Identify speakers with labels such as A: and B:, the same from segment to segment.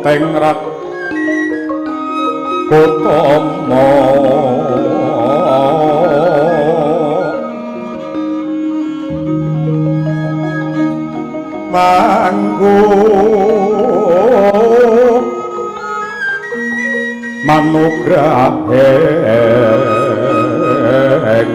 A: tengrat Kotomo manggo manugraheng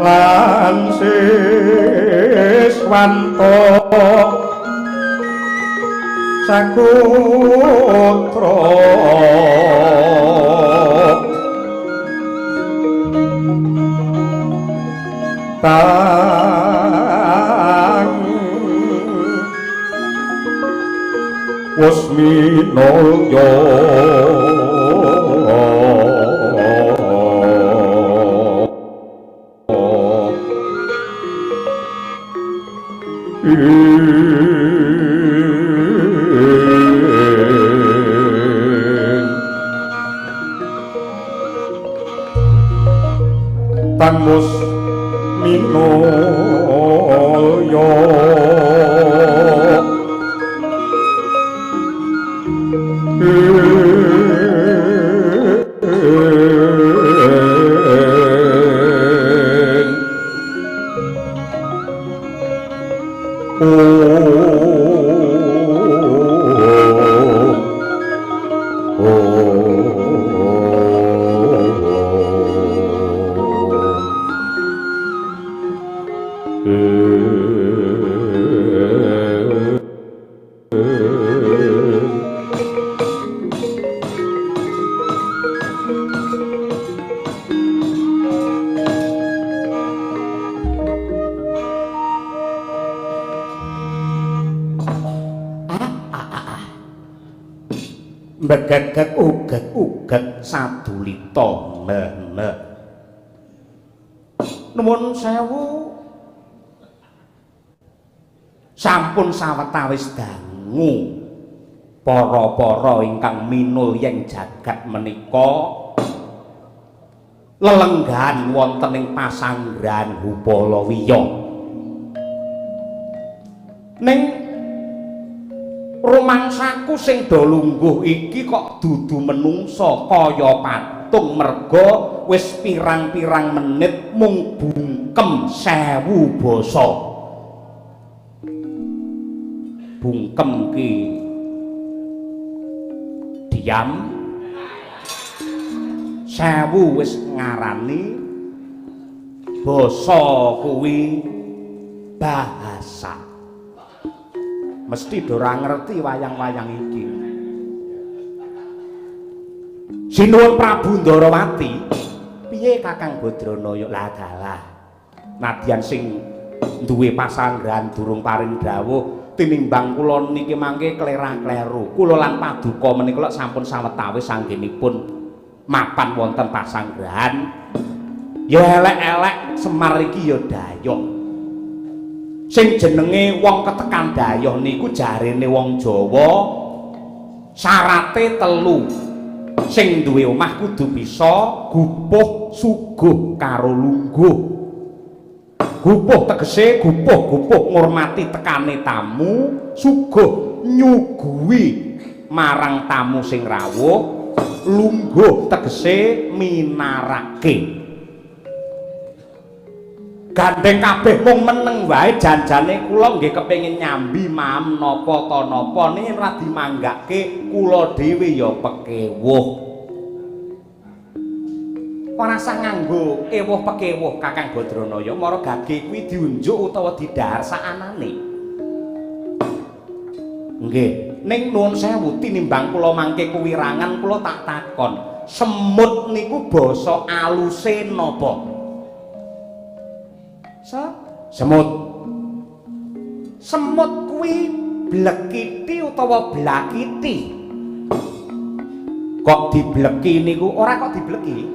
A: lan siswanto sakutra tang wasminaya tangus minoyo begegek uget sadulita mene nuwun sewu sampun sawetawis dangu para-para ingkang minulya jagat menika lelenggahan wonten ing pasanggrahan Hupalawiya ning rumangsaku sing do lungguh iki kok dudu menungsa kaya patung merga wis pirang-pirang menit mung bungkem 1000 basa bungkem ki diam 1000 wis ngarani basa kuwi bahasa mesti ora ngerti wayang-wayang iki. Sinuwun Prabu Ndarawati, piye Kakang Badranaya lah dalah. Nadyan sing duwe pasanggrahan durung paring dawuh tinimbang kula niki mangke klerah-kleru. Kula lan Paduka menika sampun sawetawis anggenipun mapan wonten pasanggrahan. Ya elek-elek Semar iki ya dayok. Sing jenenge wong ketekan dayoh niku jarene wong Jawa syarate 3 sing duwe omah kudu bisa gupuh suguh karo lungguh. Gupuh tegese gupuh ngurmati tekane tamu, suguh nyuguhi marang tamu sing rawuh, lungguh tegese minarake. Gandeng kabeh mung meneng wae janjane kula nggih kepengin nyambi mam napa ta napa ning ora dimanggake kula dhewe ya pekewuh. Ora usah nganggo ewuh pekewuh Kakang Badranaya, mara gage kuwi diunjuk utawa didhahar sakanane. Nggih, ning nuwun sewu tinimbang kula mangke kuwirangan kula tak takon, semut niku basa aluse napa? Semut. Semut kuwi blekiti utawa blakiti. Kok dibleki niku ora kok dibleki?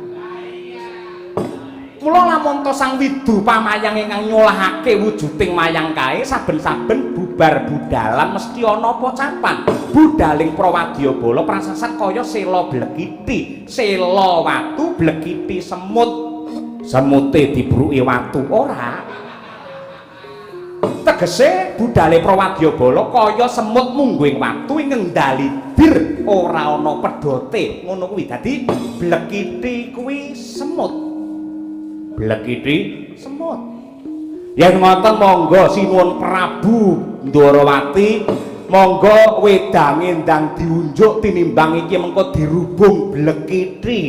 A: Mula lamun to sang widu pamayang ingkang nyolahake wujuding mayang kae saben-saben bubar budalan mesti ana pocapan. Budaling Prawadyabala prasasat kaya sela blekiti, sela watu blekiti semut. Semute dibruki watu ora. Tegese budale Prawadyabala kaya semut mungguing watu ing ngendali bir ora ana pedote. Ngono kuwi dadi blekiti kuwi semut. Blekiti semut. Yen ngoten monggo sinuwun Prabu Ndarawati, monggo wedange ndang diunjuk tinimbang iki mengko dirubung blekiti.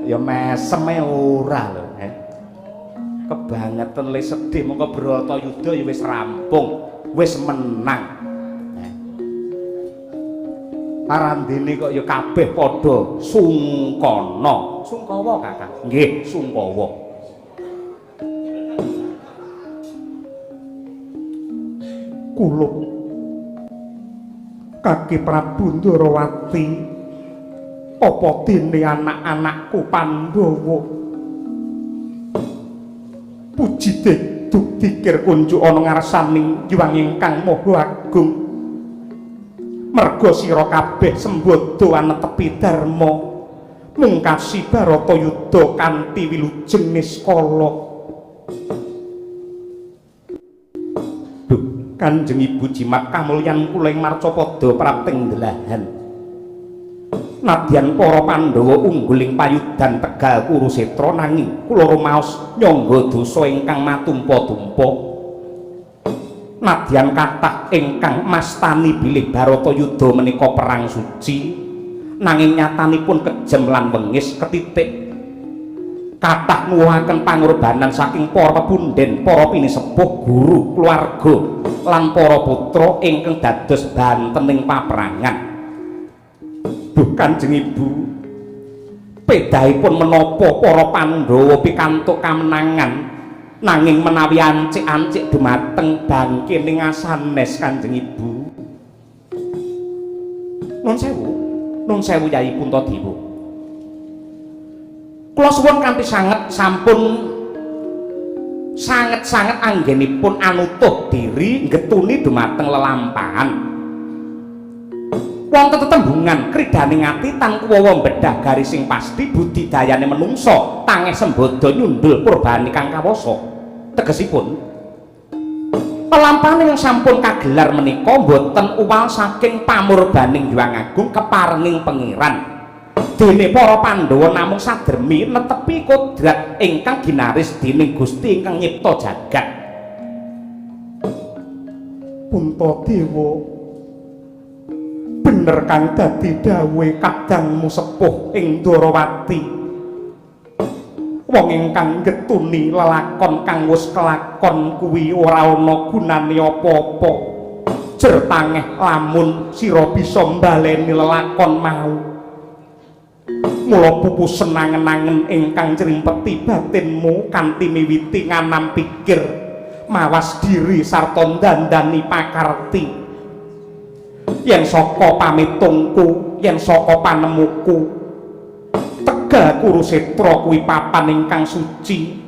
A: Ya meseme ora lho, kebangetan le sedih mengko Bratayuda ya wis rampung, wis menang. Parandene kok ya kabeh padha sungkana. Sungkawa Kakang. Nggih, sungkawa. Kula Kaki Prabu Ndarawati apa dene anak-anakku Pandhawa puji deduk dikir kunjuk ana ngarsaning Hyang ingkang Maha Agung. Merga sira kabeh sembodo anetepi dharma mungkasi Bharatayuda kanthi wilujeng niskala. Duh, Kanjeng Ibu jimat kamulyan kula ing marcapada prapting ndelahan. Nadyan para Pandhawa ungguling payudan Tegal Kurusetra nanging kula rumaos nyangga dosa ingkang matumpa-tumpa. Nadyan kathah ingkang mastani bilih Bharatayuda menika perang suci nanging nyatanipun kejem lan wengis ketitik kathah nuwuhaken pangorbanan saking para pepunden, para pinisepuh, guru, keluarga lan para putra ingkang dados bantening paperangan. Duh Kanjeng Ibu, pedahipun menapa para Pandhawa pikantuk kamenangan nanging menawi ancik-ancik dumateng bangkening asanes Kanjeng Ibu. Nun sewu Yai Puntadewa. Kula suwun kanthi sanget anggenipun anutuh diri ngetuni dumateng lelampahan. Wonten tetembungan kridaning ati tan kuwawa mbedah garis sing pasti budidayane menungsa tangeh sembodo nyundul purbane kang kawasa. Tegesipun lelampahan yang sampun kagelar menika boten uwal saking pamurbaning Hyang Agung keparenging pangeran dene para Pandhawa namung sadremi netepi kodrat ingkang ginaris dening Gusti ingkang nyipta jagat. Puntadewa, bener kang dadi dawuhe kadangmu sepuh ing Ndarawati. Wong ingkang ngetuni lelakon kang wis kelakon kuwi ora ana gunane apa-apa. Jer tangeh lamun sira bisa mbaleni lelakon mau. Mula pupu senangen-angen ingkang njrimpeti batinmu kanthi miwiti nganam pikir, mawas diri sarta ndandani pakarti. Yen saka pamitungku, yen saka panemuku, Tegal Kurusetra kuwi papan ingkang suci,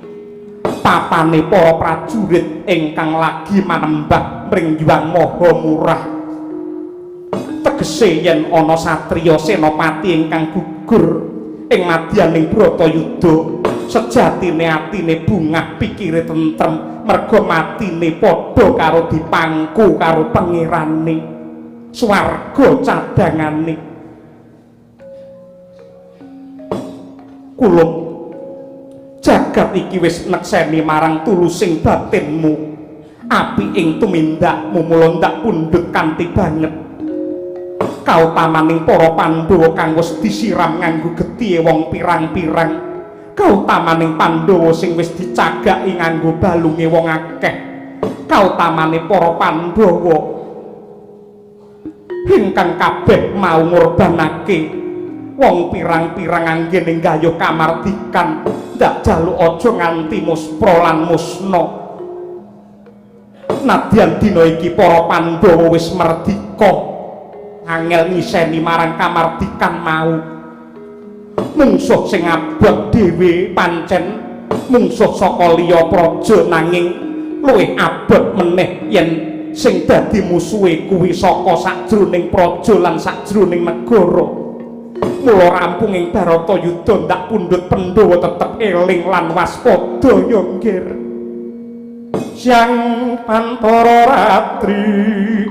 A: papane para prajurit ingkang lagi manembah mring Hyang Maha Murah. Tegese yen ana satriya senopati ingkang gugur ing madyaning Bratayuda, sejatine atine bungah pikire tentrem merga matine padha karo dipangku karo pangerane, swarga cadangane. Kula jagat iki wis nekseni marang tulusing batinmu, api ing tumindakmu mula ndak pundhut kanthi banget. Kautamaning para Pandhawa kang wis disiram nganggo getih wong pirang-pirang, kautamaning Pandhawa sing wis dicagaki nganggo balunge wong akeh, kautamane para Pandhawa ingkang kabeh mau ngorbanake wong pirang-pirang anggening gayuh kamardikan, ndak jaluk aja nganti muspra lan musna. Nadyan dina iki para Pandhawa wis merdika, angel ngiseni marang kamardikan mau. Mungsuh sing abot dhewe pancen mungsuh saka liya praja nanging luwih abot meneh yen sing dadi musuhe kuwi saka sajroning praja lan sajroning negara. Mula rampunging Baratayuda ndak pundhut Pandhawa tetep eling lan waspada ya nggir. Sang Pantara Ratri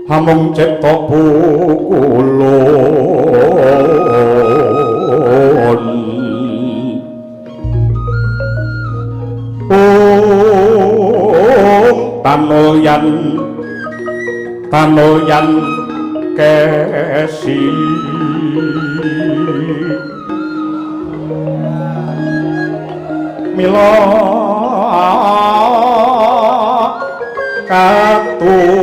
A: hamung cipta pukulun tanulyan kesi mila katur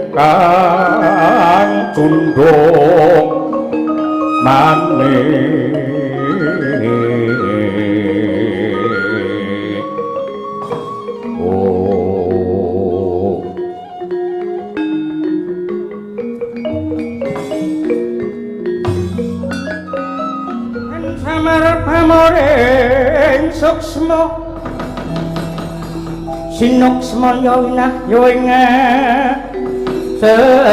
A: ingkang cundhuk maneh pamoring suksma sinuksma yawinah yawinga sepi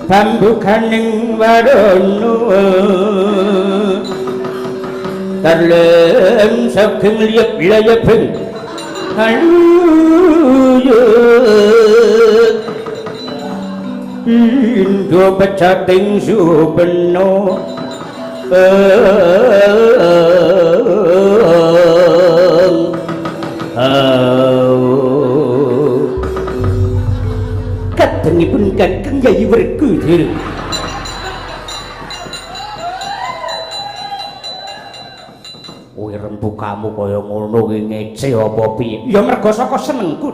A: pambukaning warana dalem saking liyep layeping haluyut Indo pecating subeno kadangipun Kakang Yayi Werkudara kamu kaya ngono ki ngece apa piye? Ya mergo saka senengku.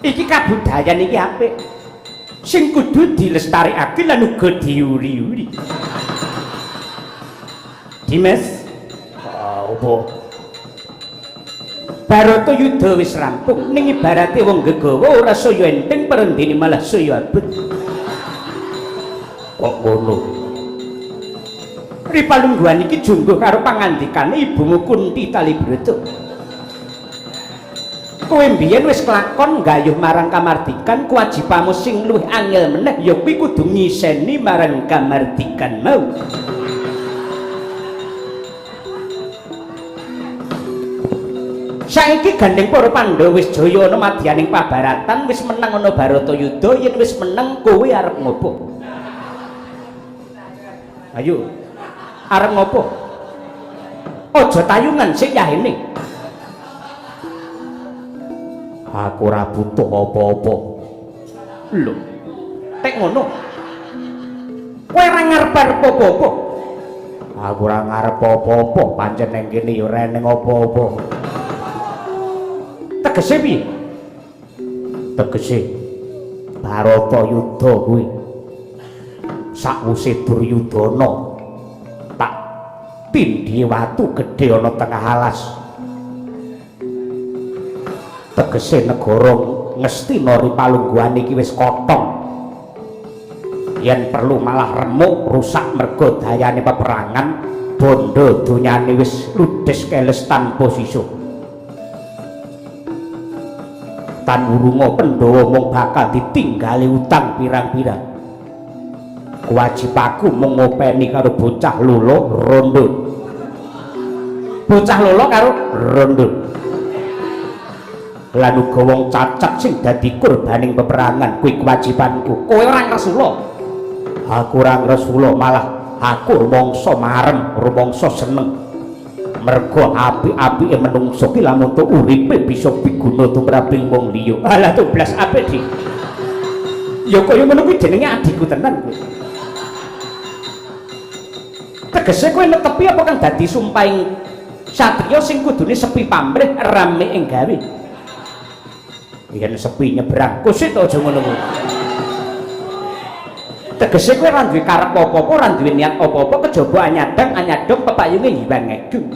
A: Iki kabudayan iki apik. Sing kudu dilestarekake lan uga diuri-uri. Dimas. Apa? Baratayuda wis rampung ning ibarate wong gegawa ora saya enteng perendene malah saya abet. Kok ngono? Ripalungguhan iki jungguh karo pangandikane ibumu Kunti Talibrata. Kowe mbiyen wis kelakon nggayuh marang kamardikan, kewajibanmu sing luwih angel meneh ya kuwi kudu ngiseni marang kamardikan mau. Saiki gandeng para Pandhawa wis jaya ana madyaning pabaratan, wis meneng ana Baratayuda, yen wis meneng kowe arep ngopo? Ayo. Arep ngopo? Aja tayungan sik yahene. Aku ora butuh apa-apa. Lho. Tek ngono. Kowe ora ngarep apa-apa. Aku ora ngarep apa-apa, pancen ning kene ya ora ning apa-apa. Tegese piye? Tegese Baratayuda kuwi sakwise Duryudana tindhi watu gedhe ana tengah alas. Tegese negara Ngastina Ripalungguhan iki wis kothong. Yen perlu malah remuk rusak mergo dayane peperangan, bondo donyane wis ludes keles tanpa sisa. Tan urunga Pandhawa mung bakal ditinggali utang pirang-pirang. Kewajibanku mung ngopeni karo bocah lolo rondo. Bocah lolo karo rondo. Lan uga wong cacat sing dadi korbaning peperangan, kuwi kewajibanku. Kowe ora ngresula. Aku ora ngresula, malah aku rumangsa marem, rumangsa seneng. Mergo apik-apike menungso ki lamun tok uripe bisa piguna tumraping wong liya. Alah to blas apik iki. Ya kaya ngono kuwi jenenge adikku tenan kuwi. Tegese kowe netepi apa kang dadi sumpahing satriya sing kudune sepi pamrih rame ing gawe. Yen sepi nyebrang kusit aja ngono kuwi. Tegese kowe ora duwe karep apa-apa, ora duwe niat apa-apa, kejaba anyadang pepayunge Hyang Agung.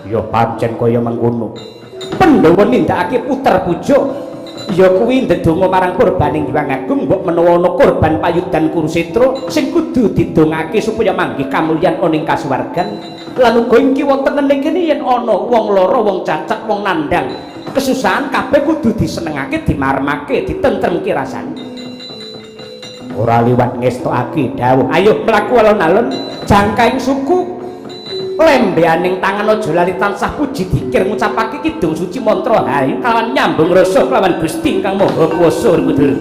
A: Ya pancen kaya mengkono. Pandhawa nindakake puter pujuk ya kuwi ndedonga marang kurbaning Hyang Agung, mbok menawa ana kurban payudan Kurusetra sing kudu didongake supaya manggih kamulyan ana ing kasuwargan. Lan uga ing kiwa tengene kene yen ana wong lara, wong cacat, wong nandang kesusahan kabeh kudu disenengake, dimaremake, ditentremke rasane. Ora liwat ngestokake dawuh. Ayo mlaku alon-alon jangkaing suku. Lembeaning tangan aja lali tansah puji dikir ngucapake kidung suci mantra hayu kalawan nyambung rasa kelawan Gusti ingkang Maha Kuwasa Kudur.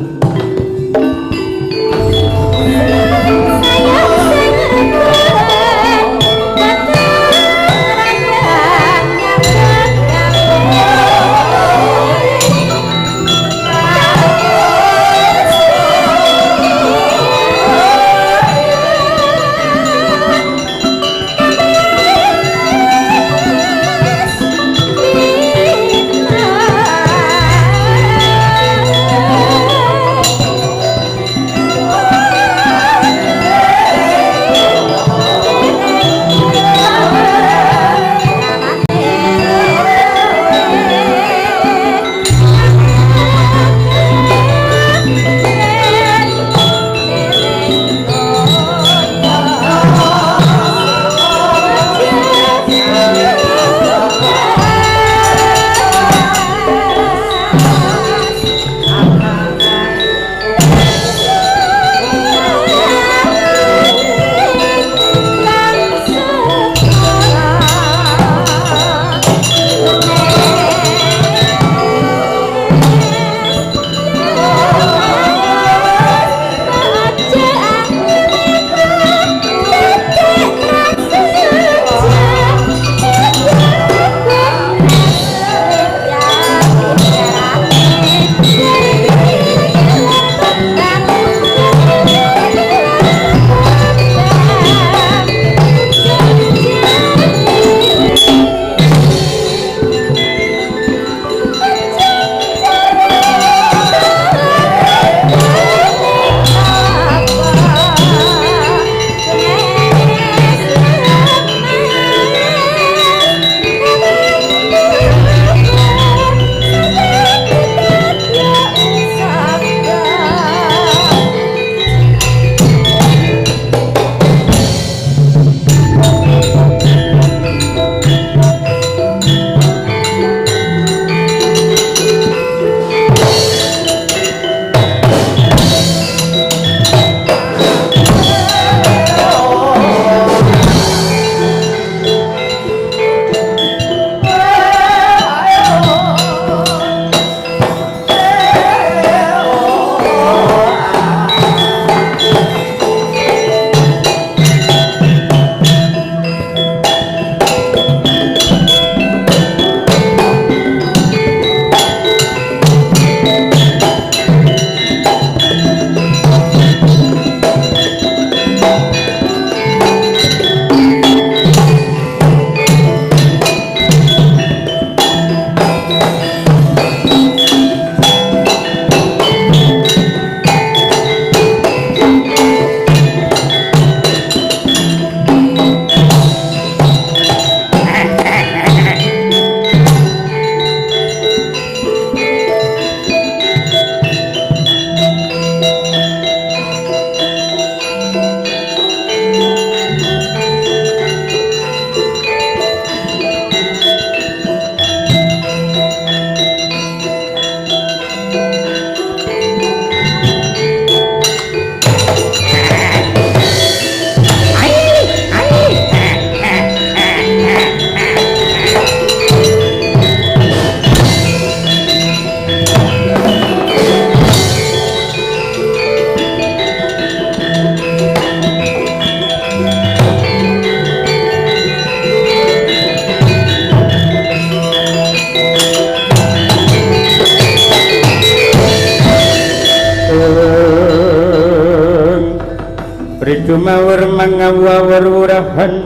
B: Dumawur mangawur wurahan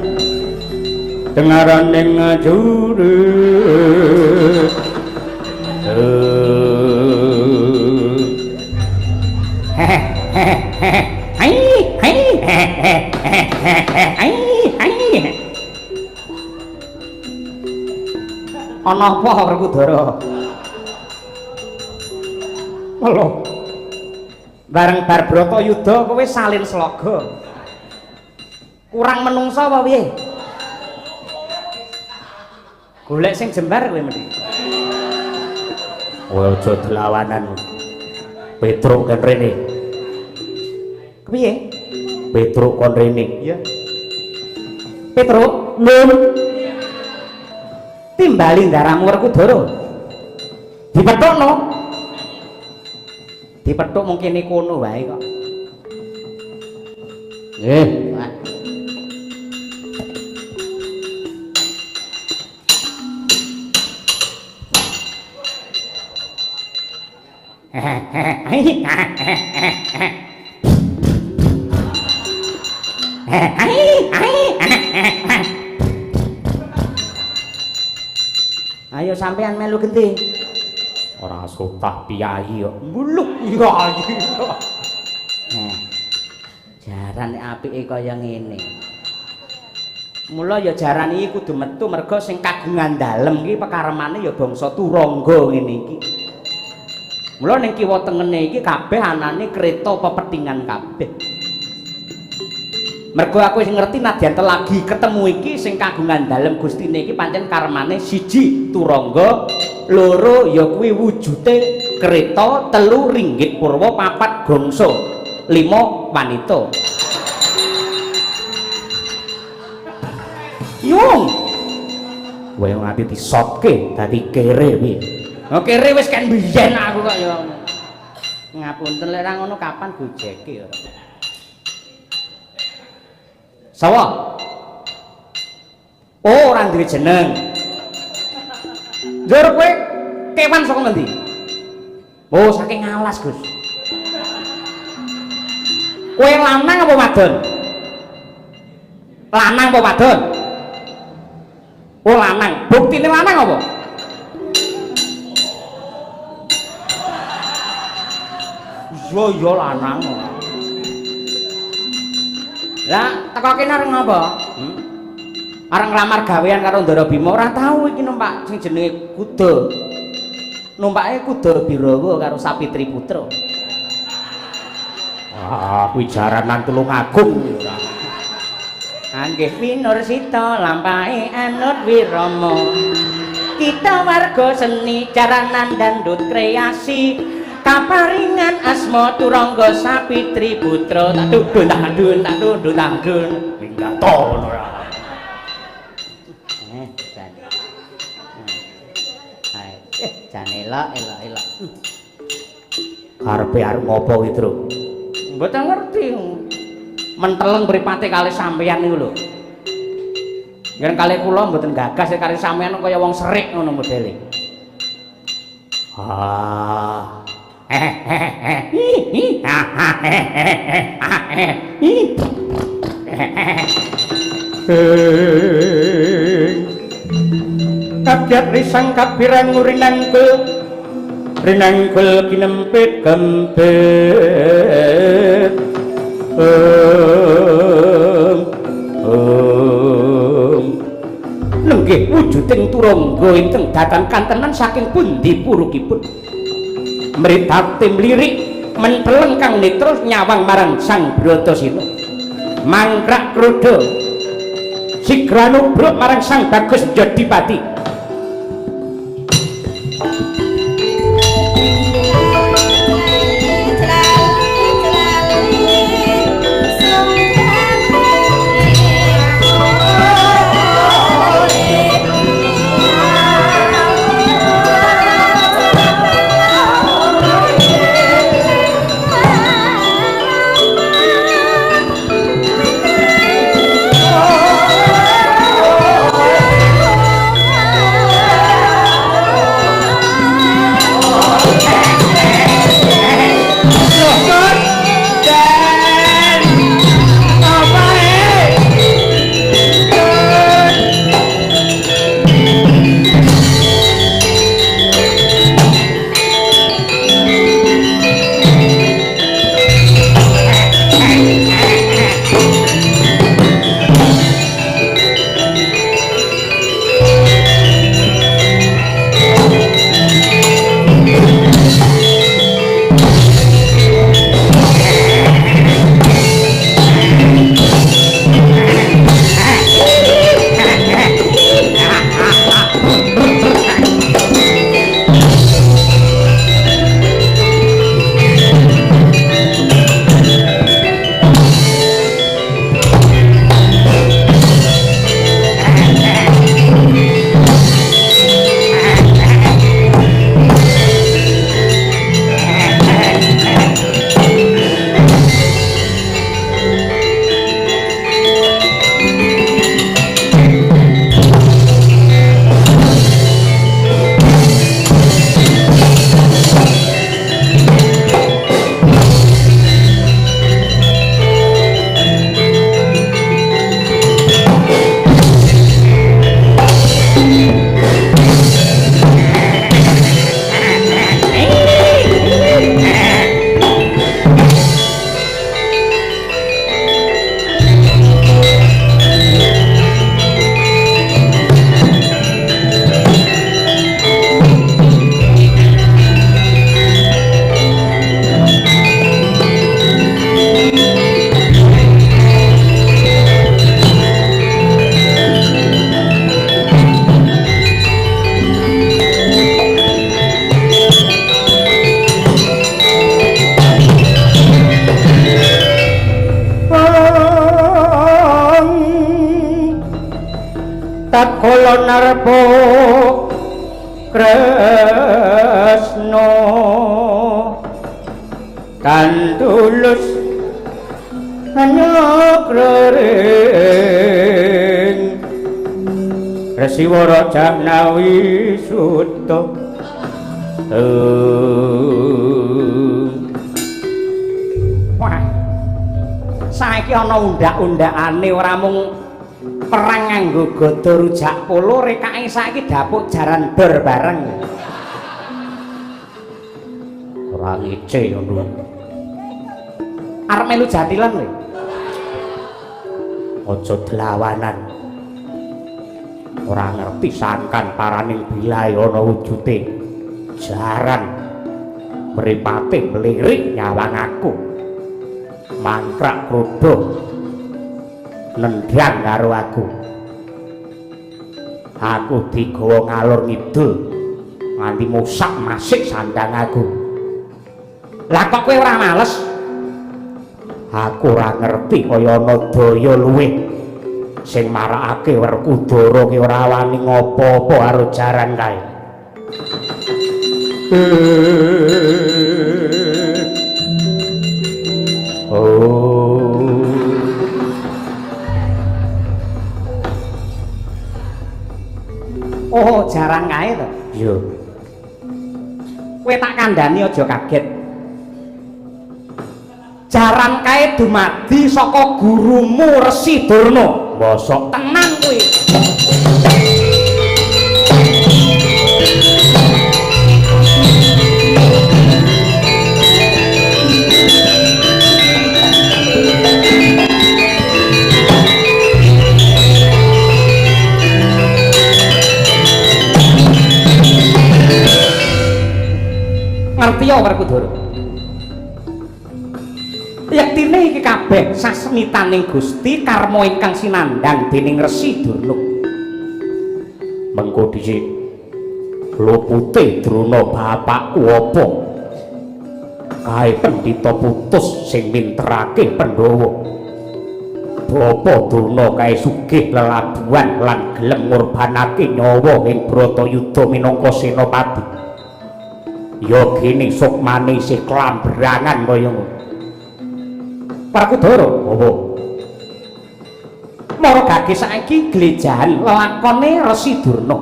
A: dengaraning jurus ana apa Werkudara? Lho. Bareng bar Bratayuda kowe salin sloga. Kurang menungso apa piye? Golek sing jembar kowe mendhi. Kowe aja delawanan. Petruk kan rene. Kepiye? Petruk kon rene. Iya. Petruk, nun. Timbali ndaramu Werkudara. Dipethukno. Dipethuk mung kene kono wae kok. Nggih, Pak. Ayo sampean melu genti. Ora sutah piyayi kok. Mbuluk iya. Jaran apike kaya ngene. Mula ya jaran iki kudu metu merga sing kagungan dalem iki pekaremane ya bangsa turangga ngene iki. Mula ning kiwa tengene iki kabeh anane kreta pepetingan kabeh. Mergo aku wis ngerti nadyan telagi ketemu iki sing kagungan dalem Gustine iki pancen karmane siji turangga, loro ya kuwi wujute kreta, telu ringgit purwa, papat gongso, lima wanita. Yung. Kowe nganti disotke dadi kere piye? Oh kere wis kan biyen aku kok ya. Ngapunten lek ra ngono kapan gojeke ya. Sawa? Oh, ora duwe jeneng. Njur kowe kewan saka ngendi? Oh, saking alas, Gus. Kowe lanang apa wadon? Lanang apa wadon? Oh, lanang. Buktine lanang apa? Iya lanang. Lah, teko kene areng napa? Areng nglamar gawean karo Ndara Bima, ora tau iki numpak sing jenenge kuda. Numpake kuda Birawa karo Sapitri Putra. Ah, kuwi jaranan Tulungagung ora. Anggih Winursita lampahe anut wirama. Kita warga seni jaranan dandut kreasi. Kaparingan asma turangga Sapitri Putra tak dudun minggato ora. Jan elok. Karepe arep ngopo kuwi, Tru? Mboten ngerti. Menteleng mripate kalih sampeyan niku lho. Yen kalih kula mboten gagas kalih sampeyan kaya wong serik ngono modele. Kabyat risang kabiran rinangkul kinempit kempit lenggih wujuding turangga ingkang datang kantenan saking pundi purukipun mripatim lirik menteleng kang netra nyawang marang Sang Bratasena mangkrak krodha sigra nubruk marang Sang Bagus Jodipati. kula nerpo Kresna kan tulus nyokroring Resiwara Jahnawi Suta wah saiki ana undak-undakane ora mung perang nganggo gada rujak polo rekake saiki dapuk jaran dor bareng ora ngece ngono arep melu jatilan lho aja delawanan ora ngerti sangkan paraning bilai ana wujude jaran mripate mlirik nyawang aku mangkrak krodho nendang karo aku digawa ngalor ngidul nganti musak masik sandang aku lah kok kowe ora males aku ora ngerti kaya ana daya luwih sing marakake Werkudara ki ora wani ngopo-opo karo jaran kae Oh, jarang kae to. Iya. Kowe tak kandhani aja kaget. Jarang kae dumadi saka gurumu Resi Durna. Mosok tenan kuwi. Ngerti ya Werkudara yektine iki kabeh sasmitaning Gusti karma ingkang sinandhang dening Resi Durna mengko dhisik lupute Drona bapakku apa kae pendhita putus sing minterake Pandhawa Bapa Durna kae sugih lelabuhan lan gelem ngorbanake nyawa ing Bratayuda minangka senopati ya gini sukmane isih klamberangan kaya ngono Werkudara apa margake saiki glejahan lelakone Resi Durna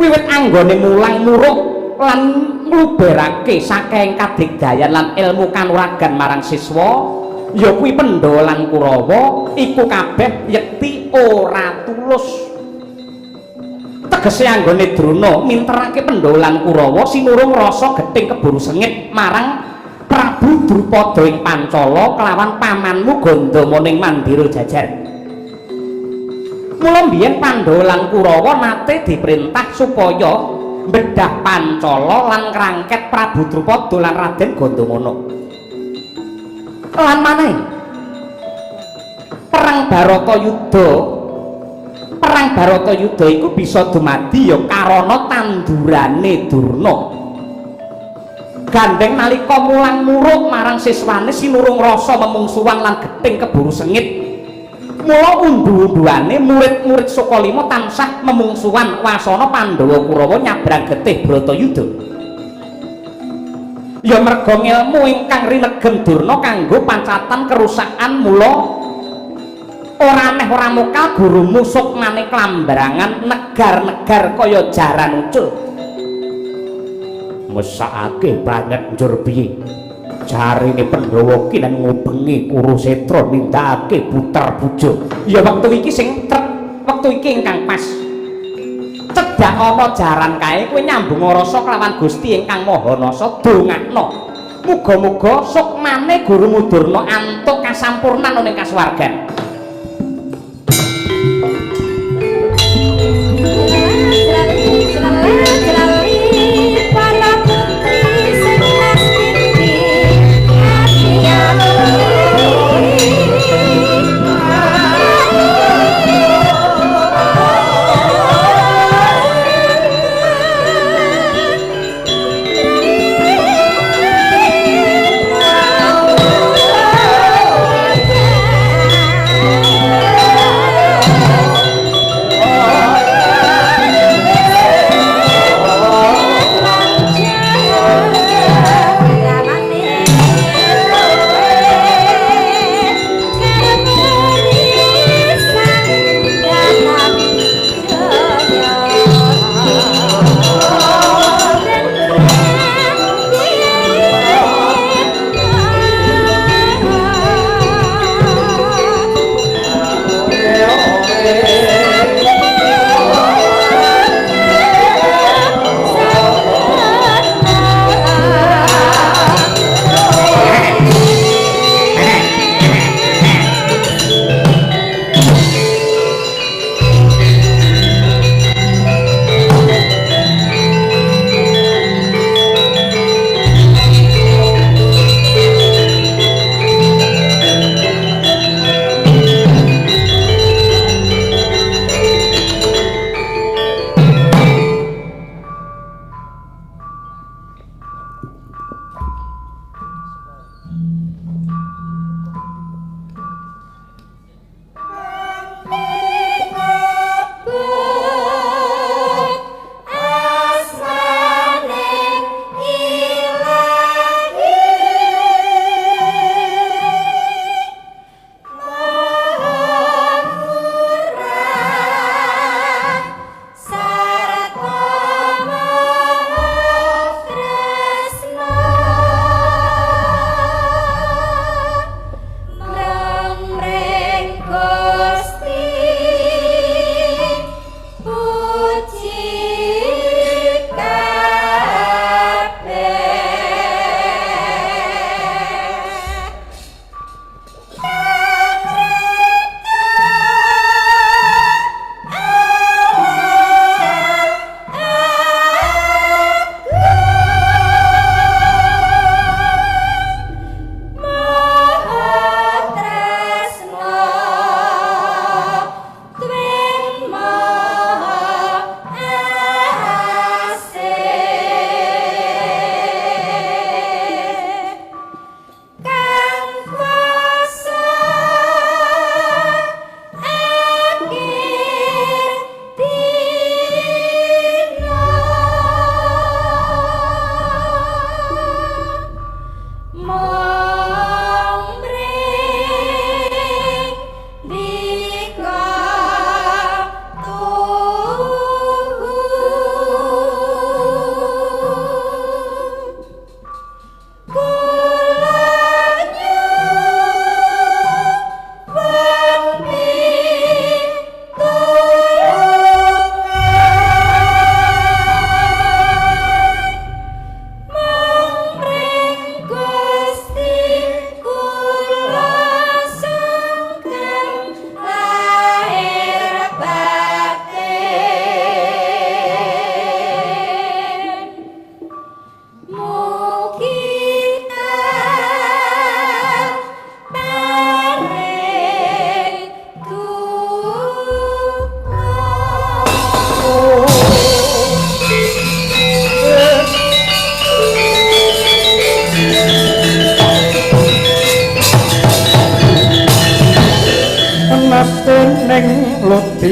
A: wiwit anggone mulang muruk lan ngluberake saking kadigdayan lan ilmu kanuragan marang siswa ya kuwi Pandhawa lan Kurawa iku kabeh yekti ora tulus tegese anggone Drona minterake Pandhawa lan Kurawa sinurung rasa gething keburu sengit marang Prabu Drupada ing Pancala kelawan pamanmu Gandama ning Mandira Jajar. Mula mbiyen Pandhawa lan Kurawa nate diperintah supaya mbedah Pancala lan ngrangket Prabu Drupada lan Raden Gandamana. Lan maneh perang Baratayuda iku bisa dumadi ya karana tandurane Durna. Gandeng nalika mulang muruk marang siswane sinurung rasa memungsuhan lan gething keburu sengit. Mula undu-unduane murid-murid Sukalima tansah memungsuhan wasana Pandhawa Kurawa nyabrang getih Bratayuda. Ya merga ilmu ingkang rinegem Durna kanggo pancatan kerusakan mula ora aneh ora mokal gurumu sukmane klambarangan negar-negar kaya jaran ucul mesakake banget njur piye jarine Pandhawa ki lan ngubengi Kurusetra nindakake puter puja ya wektu iki wektu iki ingkang pas cedhak ana jaran kae kowe nyambung rasa kelawan Gusti ingkang Maha Nasa dongakno muga-muga sukmane gurumu Durna antuk kasampurnan ning kasuwargan.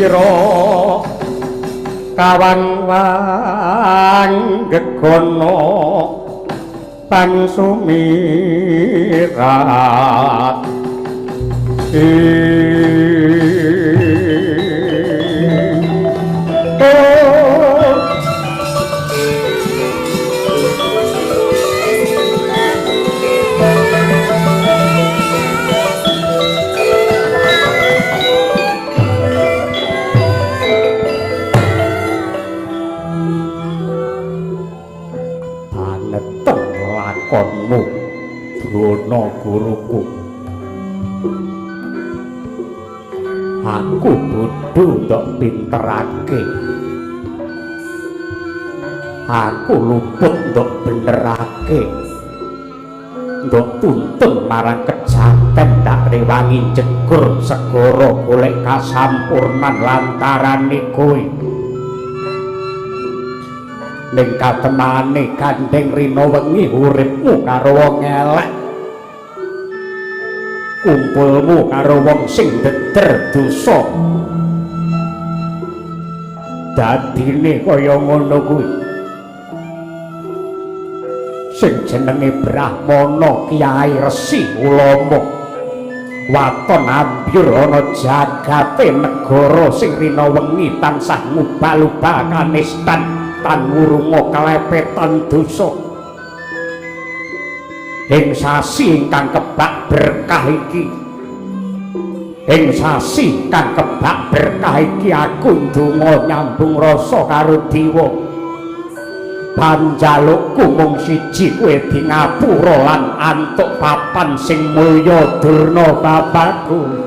A: sira kawang-wang gegono pansumirat lakonmu Drona guruku aku bodho ndok pinterake aku luput ndok benerake ndok tuntun marang kejaten tak rewangi jegur segara golek kasampurnan lantarane kowe ning katemane Gandeng Rina wengi uripmu karo wong elek kumpulmu karo wong sing deder dosa dadine kaya ngono kuwi sing jenenge Brahmana Kyai Resi Ulama waton ambyur ana jagate negara sing rina wengi tansah ngubal-ubal kanistan tan wurunga kalepetan dosa ing sasi ingkang kebak berkah iki ing sasi kang kebak berkah iki aku ndonga nyambung rasa karo dewa panjalukku mung siji kowe di ngapura lan antuk papan sing mulya Durna bapakku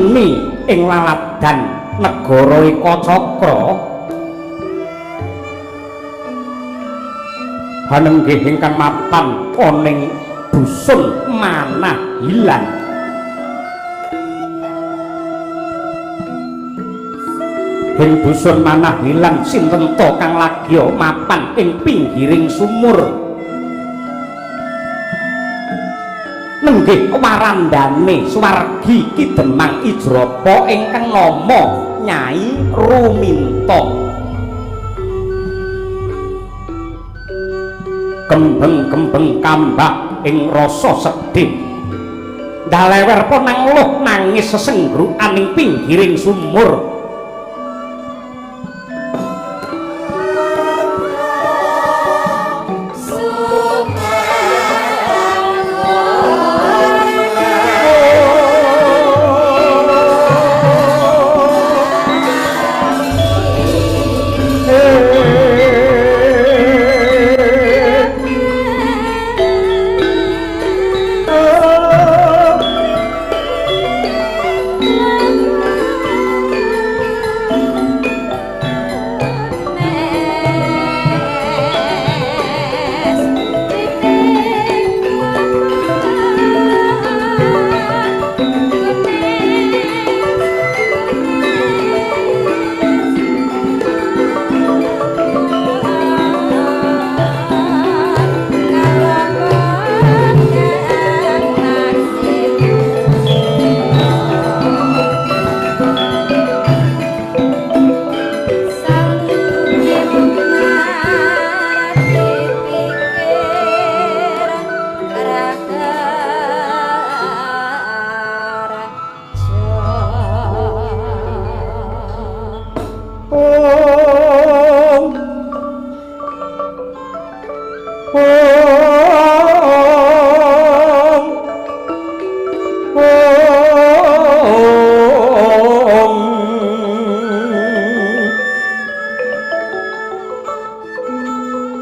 A: muni ing laladan negara Eka Cakra hanenggih ingkang mapan oning dusun Manahilan ing dusun Manahilan sinten to kang lagi mapan ing pinggiring sumur nenggih warandane Suwargi Ki Demang Ijrapa ingkang nama Nyai Ruminto kembeng-kembeng kambak ing rasa sedih dalewer ponangluh nangis sesenggrukan ing pinggiring sumur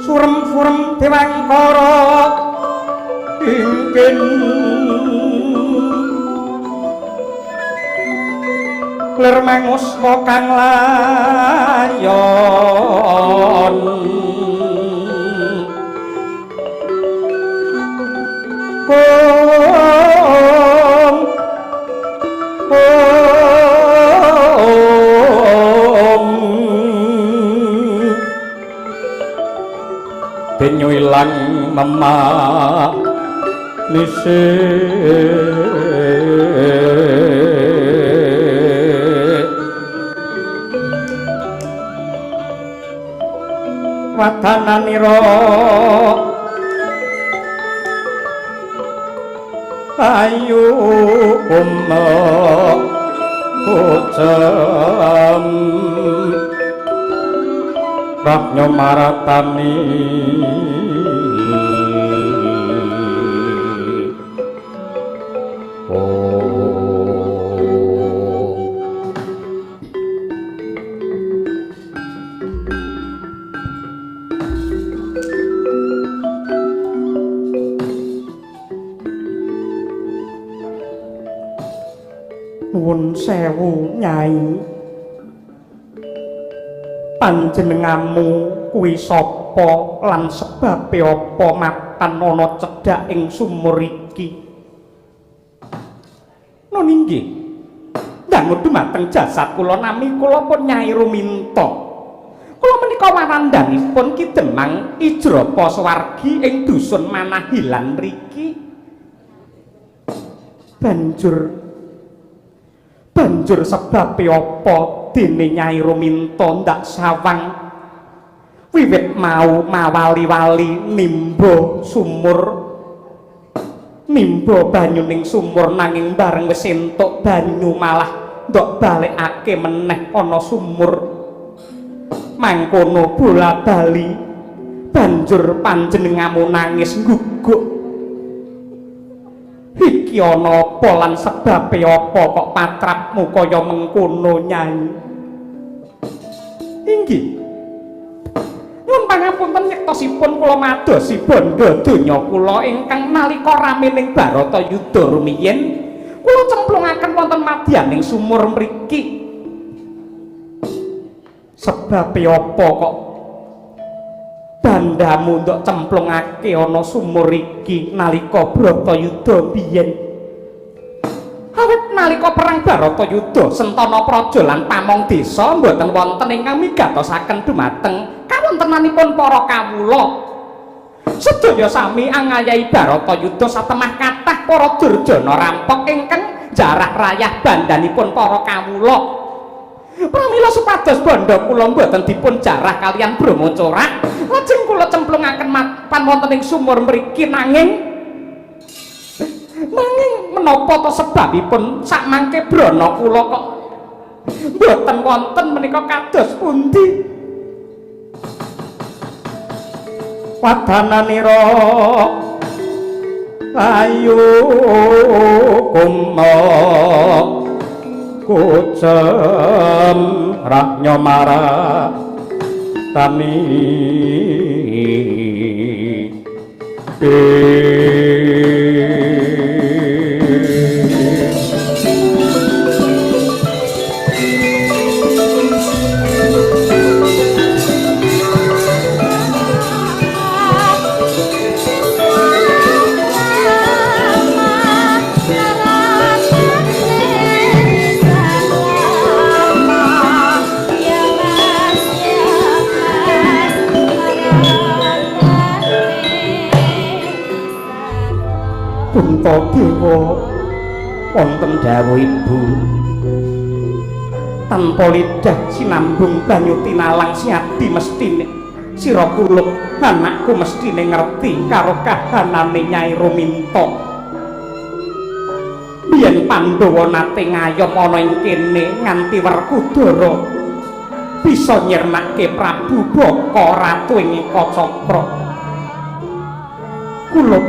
A: surem-surem Dewangkara ingkang ler manguswa kang layon penyu ilang memak nise wadananira ayu ucem Prajna maratani nuwun sewu Nyai panjenenganmu kuwi sapa lan sebabe apa mapan ana cedhak ing sumur iki nun inggih dangu dumateng jasad kula nami kula pun Nyai Ruminto kula menika warandanipun Ki Demang Ijrapa Suwargi ing dusun Manahilan riki banjur sebabe apa dene Nyai Ruminto ndak sawang wiwit mau mawali-wali nimba banyu ning sumur nanging bareng wis entuk banyu malah ndok balekake meneh ana sumur mangkono bola-bali banjur panjenenganmu nangis ngguguk iki ana apa lan sebabe apa kok patrapmu kaya mengkono Nyai inggih nyuwun pangapunten nyektosipun kula madosi bandha donya kula ingkang nalika rame ning Baratayuda rumiyin kula cemplungaken wonten madyaning sumur mriki. Sebab apa kok bandamu ndok cemplungake ana sumur iki nalika Bratayuda biyen? Awit nalika perang Bratayuda Sentana Praja lan pamong desa mboten wonten ingkang migatosaken dumateng kawontenanipun para kawula. Sedaya sami angayahi Bratayuda satemah kathah para durjana rampok ingkang jarak rayah bandanipun para kawula. Pramila supados bandha kula mboten dipun jarah kalian Brahma Corak, lajeng kula cemplungaken mapan wonten ing sumur mriki nanging menapa to sebabipun sakmangke brana kula kok mboten wonten menika kados pundi? Wadananira ayu kuma kucem raknya marah tani Puntadewa wonten dawuh ibu tanpa lidah sinambung banyu tinalang siati mestine sira kuluk anakku mestine ngerti karo kahanane Nyai Ruminta. Biyen Pandhawa nate ngayom ana ing kene nganti Werkudara bisa nyirnake Prabu Baka Ratu ing Ekacakra. Kuluk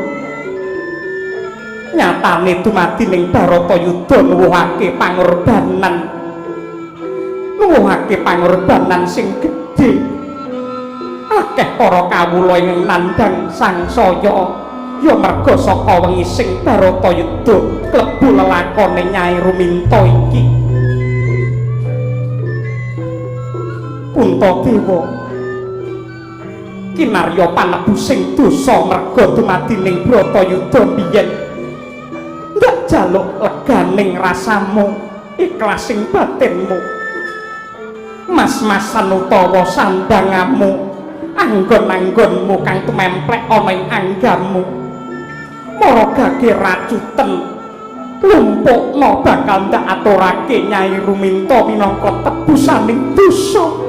A: nyatane dumadi ning Bratayuda nuwuhake pangorbanan sing gedhe. Akeh para kawula ing nandhang sangsaya ya merga saka wengi sing Bratayuda klebu lelakone Nyai Ruminta iki. Puntadewa kinarya panebusing dosa merga dumadi ning Bratayuda biyen. Ndak jaluk leganing rasamu, iklasing batinmu, mas-masan utawa sandangamu, anggon-anggonmu kang tumemplek ana ing anggamu. Maragake racuten lumpukna bakal ndak aturake Nyai Ruminta minangka tebusaning dosa.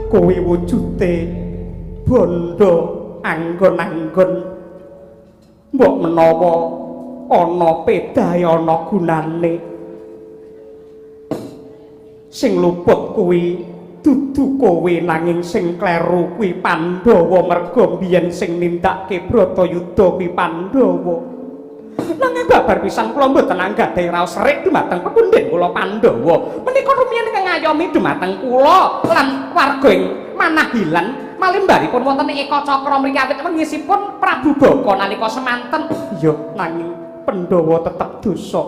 A: Kowe wujude bondo anggon-anggon mbok menawa ana pedahe ana gunane sing luput kuwi dudu kowe nanging sing kleru kuwi Pandhawa merga biyen sing nindakake Bratayuda kuwi Pandhawa. Nanging babar pisan kula mboten anggadhahi raos serik dumateng pepundhen kula Pandhawa. Menika rumiyin ingkang ngayomi dumateng kula lan warga ing Manahilan malimbaripun wonten ing Ekacakra mriki awit wengisipun Prabu Baka nalika semanten. Ya nanging Pandhawa tetep dosa.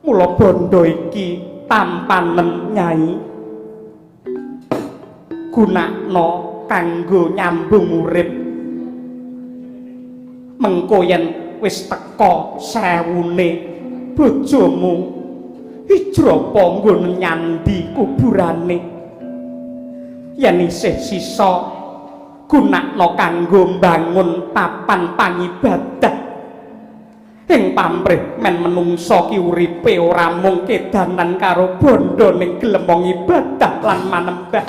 A: Mula bondo iki tampanen Nyai gunakna kanggo nyambung urip. Mengko yen wis teka sewune bojomu hijrapa nggon nyandi kuburane. Yen isih sisa gunakna kanggo mbangun papan pangibadah
B: ing pamrih men menungsa ki uripe ora mung kedanan karo bondo ning glemong ibadah lan manembah.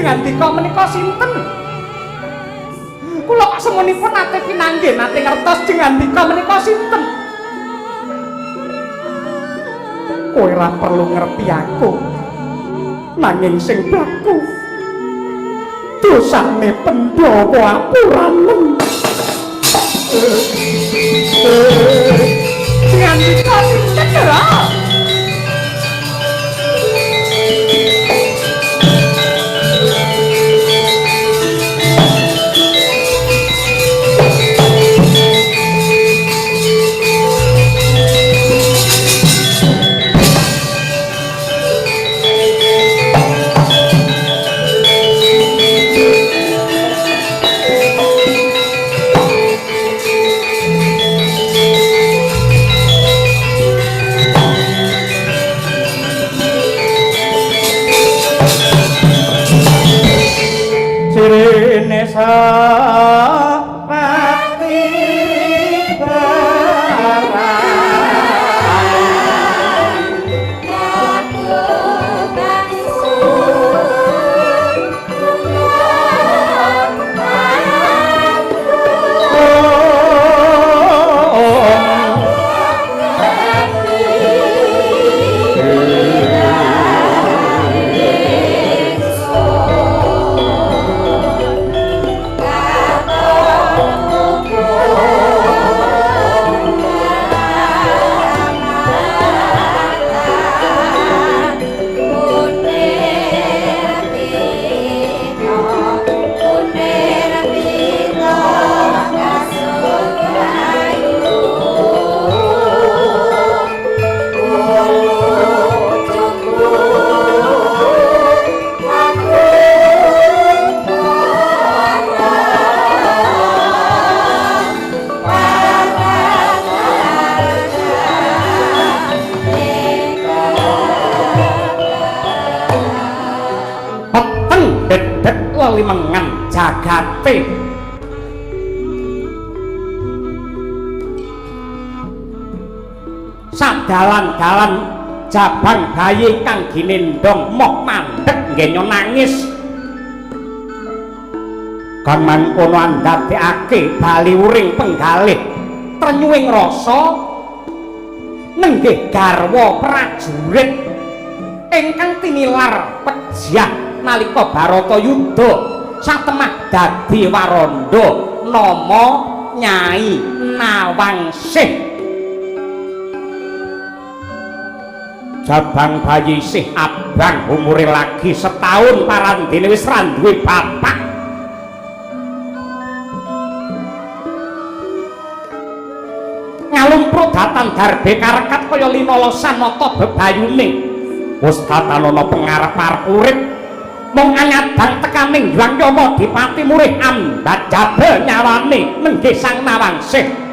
B: Ngandika menika sinten? Kula kok semunipun nate pinanggih nate ngertos ngandika menika sinten? Kowe ora perlu ngerti aku. Nanging sing baku dosane Pandhawa apuranen. Ngandika sinten ora? Limengan jagate sadalan-dalan jabang bayi kang ginendong moh mandhek nggenya nangis kan mangkono andadekake bali uring penggalih trenyuing rasa nenggih garwa prajurit ingkang tinilar pejah nalika Baratayuda satemah dadi waranda nama Nyai Nawangsih. Jabang bayi isih abang umure lagi setahun parandene wis ra duwe bapak. Ngalumpruk datan darbe karekat kaya linolosan nata bebayune. Wis tatanana pengarep-arep urip mung anyadang tekaning Hyang Yama Dipati murih ambat jabel nyawane nenggih Sang Nawangsih.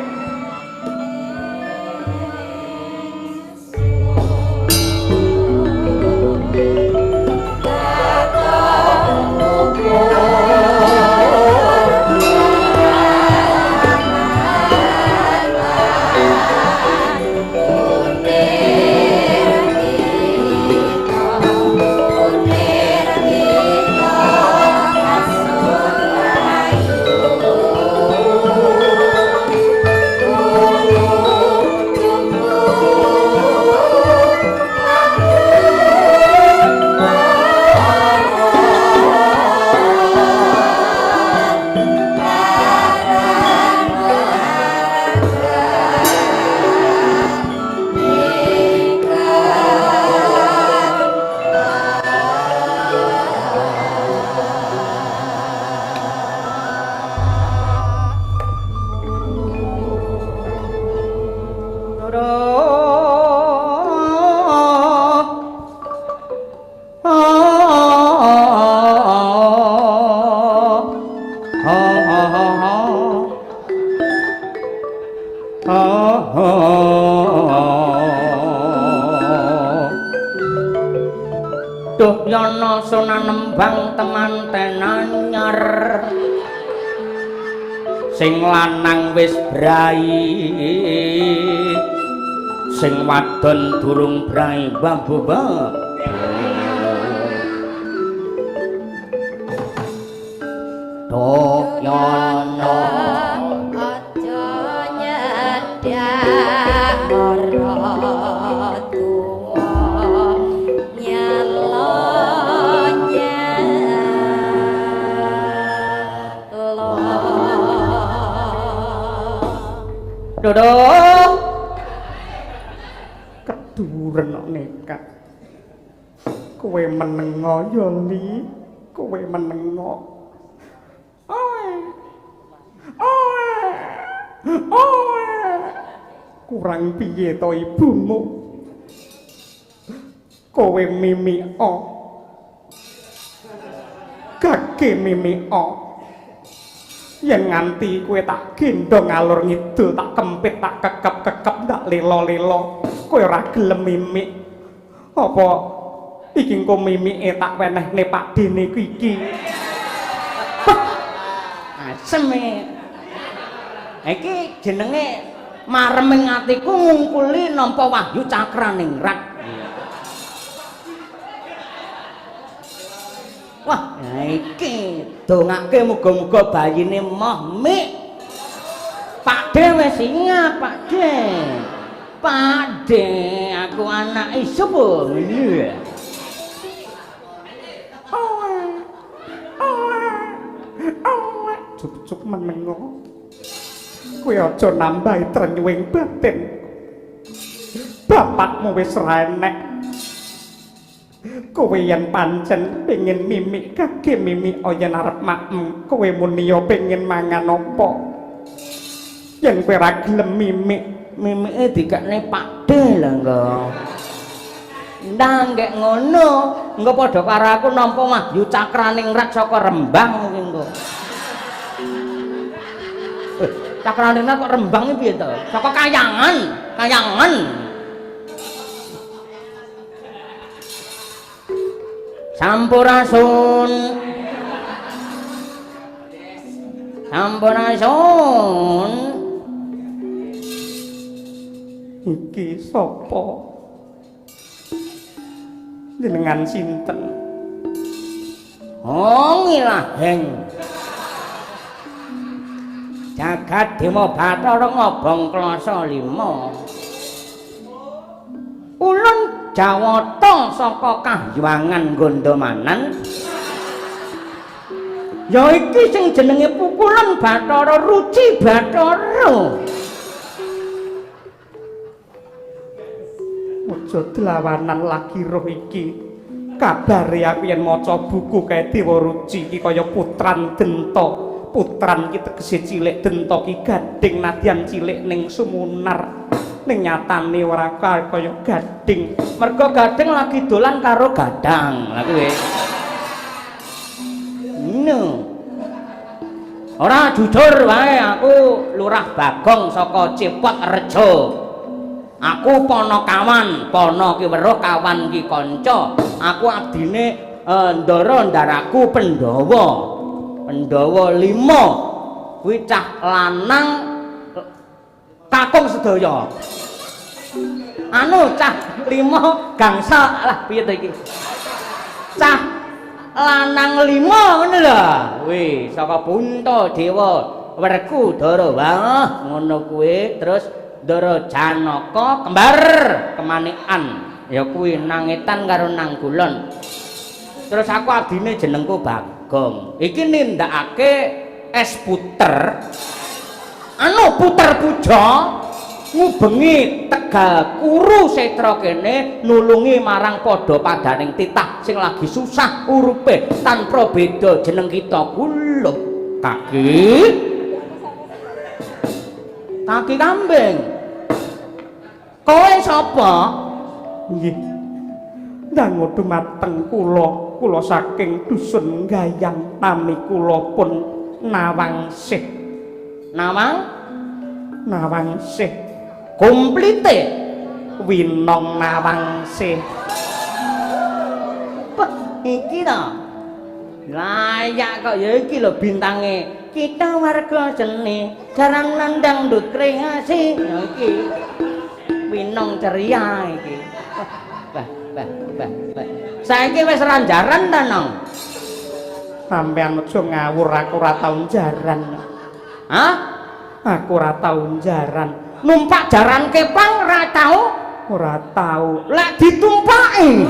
B: ana sunanembang temanten anyar sing lanang wis brai sing wadon durung brai bab Doyono
C: aja nyedak ora tuwa nyalo
B: Dodo keduren kok nekat kowe menengo ya li kowe menengo kurang piye to ibumu kowe mimiko kake mimiko yen nganti kowe tak gendong ngalur ngidul tak kempit tak kekep tak lelo-lelo kowe ora gelem mimik apa iki engko mimike tak wenehne Pak Dene iki aseme iki jenenge mareming atiku ngungkuli nampa wahyu cakraningrat wah iki dongake muga-muga bayine moh mik Pak De wis ingat Pak De Pak De aku anak isup ngene cuk-cuk menengo kowe aja nambahi trenyuwing batin bapakmu wis ra enek kowe yen pancen pengin mimik kake mimik yen arep makmu kowe muni yo pengin mangan apa yen kowe ra gelem mimike dikekne Pak De lho engko ndang gek ngono engko padha karo aku nampa wahyu cakraningrat saka Rembang engko cakraningrat kok Rembang iki piye to saka Kayangan Sampurasun iki sapa jenengan sinten oh ngilaheng Jagat Dewa Bathara ngobong klasa 5 ulun Jawata saka Kahyangan Gondomanan ya iki sing jenenge pukulan Bathara Ruci Bathara aja delawanan lagi roh iki kabare aku yen maca buku kae Dewa Ruci iki kaya putran Denta putran iki tegese cilik Denta ki gading nadyan cilik ning sumunar ning nyatane ora kaya gading mergo gading lagi dolan karo gadang lha kuwi no ora jujur wae aku Lurah Bagong saka Cepot Rejo aku ponokawan pono ki weruh kawan ki kanca aku abdine ndara ndaraku Pandhawa 5 kuwi cah lanang kakung sedaya anu cah 5 gangsa lah piye to iki cah lanang 5 ngono lho wih saka Punta Dewa Werkudara wah ngono kuwi terus Ndara Janaka kembar kemanikan ya kuwi nangetan karo Nanggulon terus aku abdine jenengku Bagong iki nindakake es puter anu puter puja ngubengi Tegal Kuru Setra kene nulungi marang padha padaning titah sing lagi susah urupe tanpa beda jeneng kita kula kaki kambing kowe sapa nggih dangu dumateng kula saking dusun Gayang nami kula pun Nawangsih Nawangsih komplite Winong Nawangsih iki iki to. Layak kok ya iki lho bintange. Kita warga seni, jarang nandang dut kreasi. Ya iki. Winong ceria iki. Bah. Saiki wis ranjaran ta, Nong? Sampeyan aja ngawur, aku ora tau jaran. Hah? Aku ora tau jaran. Numpak jaran kepang ora tau? Ora tau. Lek ditumpaki.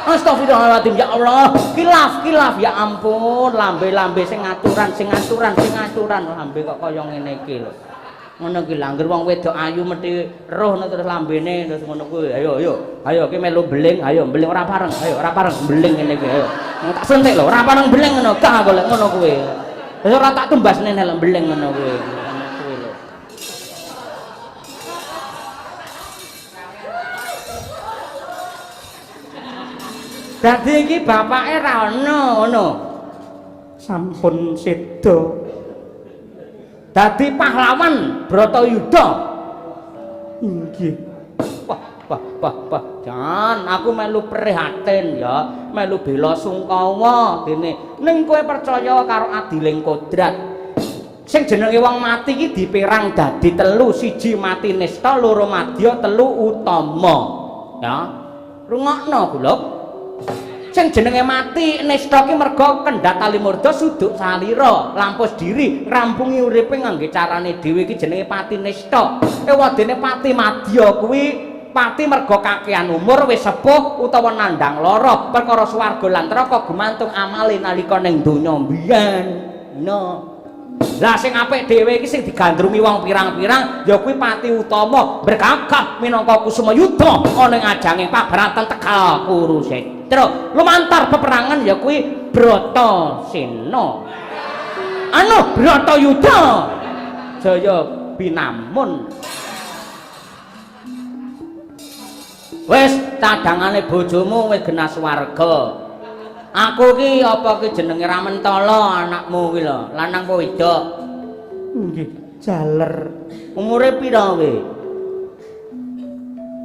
B: Astagfirullahaladzim, ya Allah. Kilaf ya ampun, lambe sing aturan lambe kok kaya ngene iki lho. Ngono ki langger wong wedok ayu mesti roh terus lambene terus ngono kuwi. Ayo ki melu beling, ayo beling ora pareng, beling ngene iki ayo. Tak sentik lho, ora pareng beling ngono, gak golek ngono kuwi. Wis ora tak tumbasne nek beling ngono kuwi. Dadi iki bapake ra ono. Sampun sedo. Dadi pahlawan Bratayuda. Inggih. Wah. Jan, aku melu prihatin ya, melu bela sungkawa dene. Ning kowe percaya karo adiling kodrat. Sing jenenge wong mati iki dipérang dadi telu, siji mati nista, loro madya, telu utama. Ya. Rungokno, Guluk. Sing jenenge mati nista ki merga kendhat talimurda suduk salira lampus diri ngrampungi uripe ngangge carane dhewe iki jenenge pati nista. Ewadene pati madya kuwi pati merga kakehan umur wis sepuh utawa nandang lara perkara swarga lan neraka gumantung amale nalika ning donya mbiyen. Lah sing apik dhewe iki sing digandrungi wong pirang-pirang ya kuwi pati utama berkakah minangka kusuma yuda ana ing ajanging pabaratan Tegal Kurusetra. Lumantar peperangan ya kuwi Bratasena. Anu Bratayuda jaya binamun. Wis cadangane bojomu wis genah swarga. Aku ki apa ki jenenge Ramentala anakmu ki lho, lanang apa wedok? Nggih, jaler. Umure pira kowe?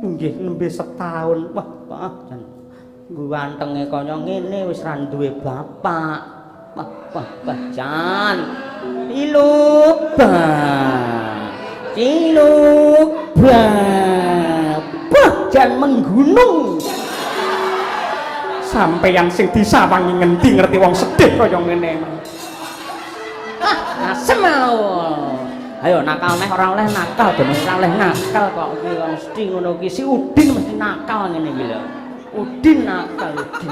B: Nggih, nembe setahun. Wah, jan gantenge kaya ngene wis ra duwe bapak. Wah, jan. Iluba. Jan menggunung. Sampeyan sing disawangi ngendi ngerti wong sedih kaya ngene. Asem ayo nakal meh ora oleh nakal dening ora oleh nakal kok iki mesti ngono ki si Udin mesti nakal ngene iki lho. Udin nakal Udin.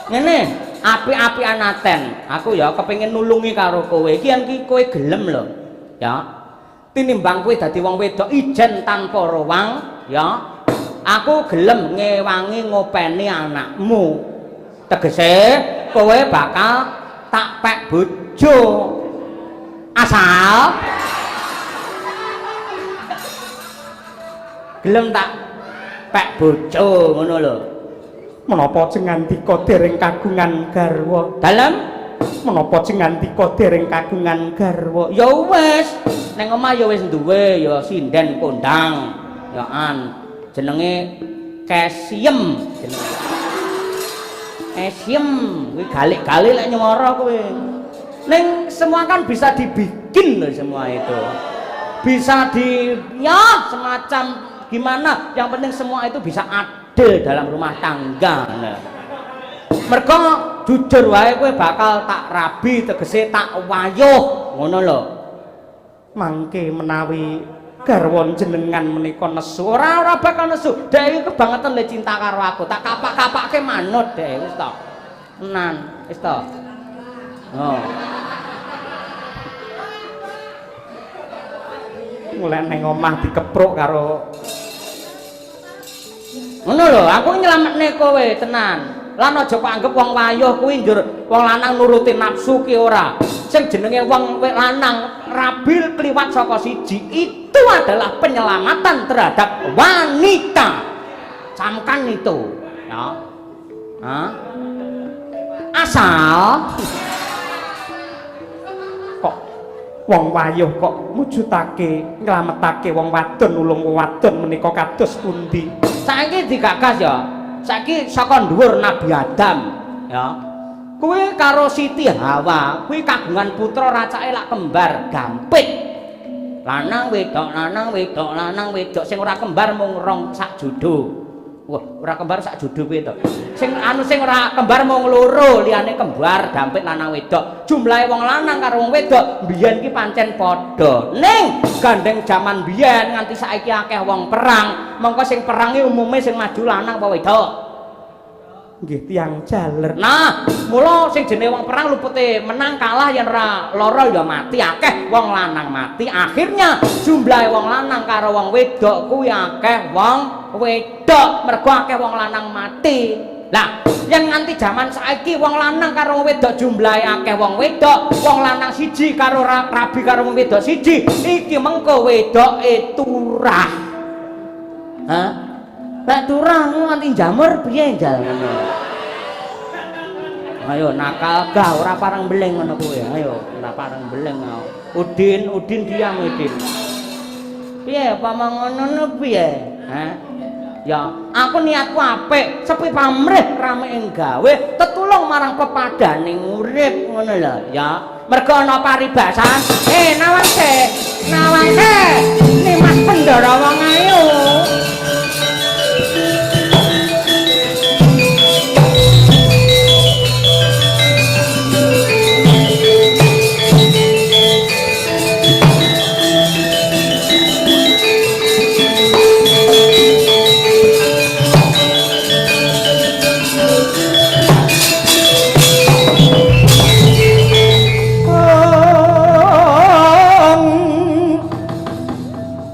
B: Ngene, api-apian aten. Aku ya kepengin nulungi karo kowe. Iki yen kowe gelem lho. Ya. Tinimbang kowe dadi wong wedok ijen tanpa rowang, ya. Aku gelem ngewangi ngopeni anakmu. Tegese kowe bakal tak pek bojo. Asal gelem tak pek bojo ngono lho. Menapa jeng ngandika dereng kagungan garwa? Dalem menapa jeng ngandika dereng kagungan garwa? Ya wis, ning omah ya wis duwe ya sinden kondang. Ya jenenge Kesiem jenenge. Kesiem kuwi galik-galik lek nyemara kowe. Ning semua kan bisa dibikin loh semua itu. Bisa ya semacam gimana, yang penting semua itu bisa adil dalam rumah tangga. Nah. Mergo jujur wae kowe bakal tak rabi tegese tak wayuh ngono lho. Mangke menawi garwa jenengan menika nesu ora bakal nesu. Dek iki kebangetan le cinta karo aku. Tak kapak-kapake manut dek wis to. Tenan, wis to. Oh. Mulai neng omah dikepruk karo ngono lho, aku nyelametne kowe tenan. Lan aja kok anggap wong wayuh kuwi njur wong lanang nuruti nafsu ki ora. Sing jenenge wong lanang rabil kliwat saka siji itu adalah penyelamatan terhadap wanita. Camkan itu, ya. Asal kok wong wayuh kok mujudake nglametake wong wadon nulung wong wadon menika kados pundi? saiki digagas ya. Saiki saka dhuwur Nabi Adam ya. Kuwi karo Siti Hawa, kuwi kagungan putra racake lak kembar gampit. Lanang wedok, lanang wedok, lanang wedok sing ora kembar mung rong sak jodoh. Wah, ora kembar sak jodoh kuwi to. Sing ora kembar mung loro, liyane kembar gampit lanang wedok. Jumlahe wong lanang karo wong wedok biyen ki pancen padha. Ning gandeng jaman biyen nganti saiki akeh wong perang, mongko sing perangi umume sing maju lanang apa wedok? Nggih tiyang jaler. Nah, mula sing jenenge wong perang lupute menang kalah yen ora lara ya mati, akeh wong lanang mati. Akhirnya jumlahe wong lanang karo wong wedok kuwi akeh wong wedok, mergo akeh wong lanang mati. Lah, yen nganti jaman saiki wong lanang karo wong wedok jumlahe akeh wong wedok, wong lanang siji karo rabi karo wong wedok siji, iki mengko wedoke turah. Hah? Lek turah nganti jamur piye jal ngono. Ayo nakal gah ora pareng beleng ngono kuwi. Ayo ora pareng beleng. Udin diam Udin. Piye pamang ngono piye? Hah? Ya, aku niatku apik, sepi pamrih rame gawe, tetulung marang pepadane urip ngono lho, ya. Mergo ana paribasan. Nawangke. Nimas Pendara wong ayu.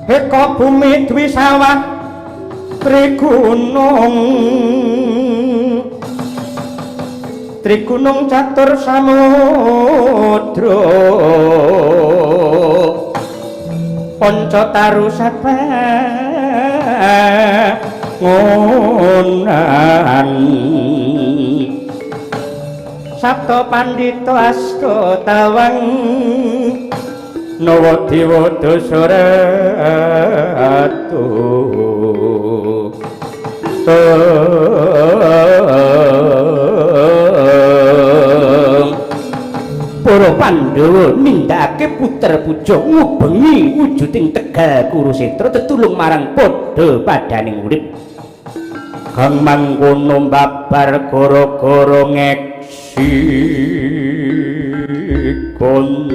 B: Eka bumi dwi sawah Trigunung catur samudra Panca taru sabangunan Sabta pandita asta tawang Nawa dewa Dasaratu para Pandhawa nindakake puter puja ngubengi wujuding Tegal Kurusetra tetulung marang padha padaning urip kang mangkono babar gara-gara ngeksi kon